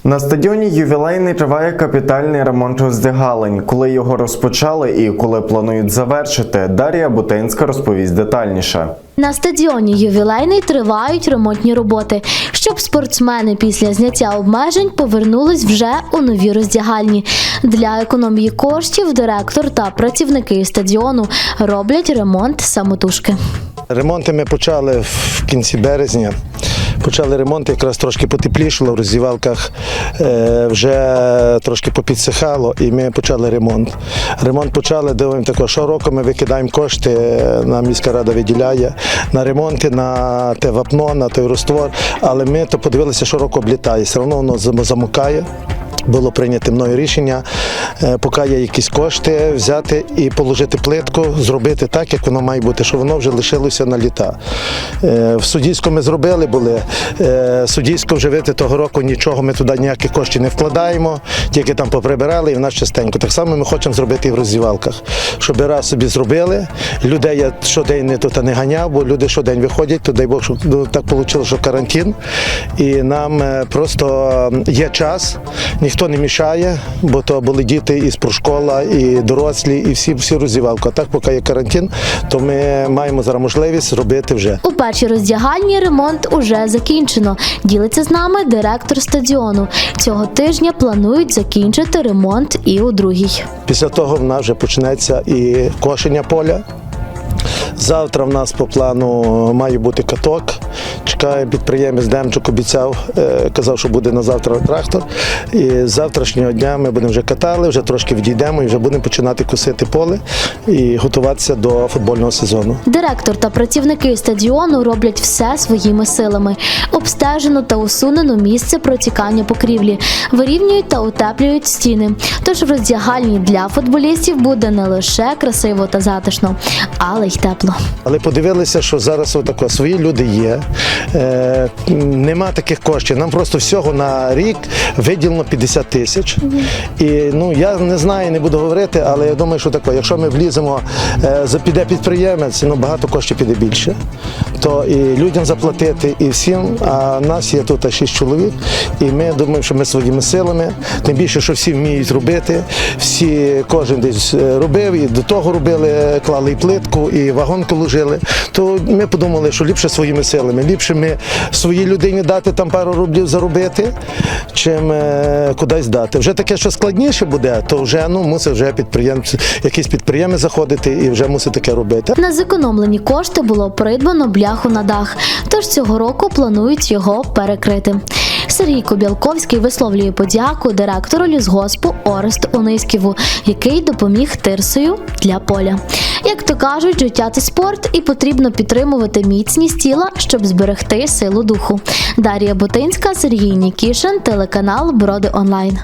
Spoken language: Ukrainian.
На стадіоні «Ювілейний» триває капітальний ремонт роздягалень. Коли його розпочали і коли планують завершити, Дар'я Бутинська розповість детальніше. На стадіоні «Ювілейний» тривають ремонтні роботи, щоб спортсмени після зняття обмежень повернулись вже у нові роздягальні. Для економії коштів директор та працівники стадіону роблять ремонт самотужки. Ремонти ми почали в кінці березня. Почали ремонт, якраз трошки потеплішало, в роздівалках вже трошки попідсихало і ми почали ремонт. Ремонт почали, дивимо також, щороку ми викидаємо кошти, нам міська рада виділяє на ремонти, на те вапно, на той розтвор, але ми то подивилися, щороку облітає, все одно воно замукає. Було прийнято мною рішення, поки є якісь кошти, взяти і положити плитку, зробити так, як воно має бути, щоб воно вже лишилося на літа. В Суддівську ми зробили були, Суддівську вже вийти того року нічого, ми туди ніякі кошти не вкладаємо, тільки там поприбирали і в нас частенько. Так само ми хочемо зробити і в роздівалках, щоб раз собі зробили, людей я щодень тут не ганяв, бо люди щодень виходять, то дай Бог, щоб так вийшло, що карантин, і нам просто є час, ніхто не мішає, бо то були діти і спортшкола, і дорослі, і всі роздівалки. А так, поки є карантин, то ми маємо зараз можливість робити вже. У першій роздягальні ремонт уже закінчено. Ділиться з нами директор стадіону. Цього тижня планують закінчити ремонт і у другій. Після того в нас вже почнеться і кошення поля. Завтра в нас по плану має бути каток. Чекає підприємець Демчук, обіцяв, казав, що буде на завтра трактор. І з завтрашнього дня ми будемо вже катали, вже трошки відійдемо і вже будемо починати косити поле і готуватися до футбольного сезону. Директор та працівники стадіону роблять все своїми силами. Обстежено та усунено місце протікання покрівлі, вирівнюють та утеплюють стіни. Тож в роздягальні для футболістів буде не лише красиво та затишно, але й тепло. Але подивилися, що зараз отако, свої люди є, нема таких коштів. Нам просто всього на рік виділено 50 тисяч. І я не знаю, не буду говорити, але я думаю, що таке, якщо ми вліземо, піде підприємець, багато коштів піде більше. То і людям заплатити, і всім, а нас є тут 6 чоловік, і ми думаємо, що ми своїми силами, тим більше, що всі вміють робити, кожен десь робив, і до того робили, клали і плитку, і вагонку ложили, то ми подумали, що ліпше своїми силами, ліпше ми своїй людині дати там пару рублів заробити, чим кудись дати. Вже таке, що складніше буде, то вже мусить вже якийсь підприємець заходити і вже мусить таке робити. На зекономлені кошти було придбано бляху на дах, тож цього року планують його перекрити. Сергій Кобялковський висловлює подяку директору лісгоспу Оресту Ониськіву, який допоміг тирсою для поля. Як то кажуть, життя – це спорт, і потрібно підтримувати міцність тіла, щоб зберегти силу духу. Дар'я Бутинська, Сергій Нікішин, телеканал Броди Онлайн.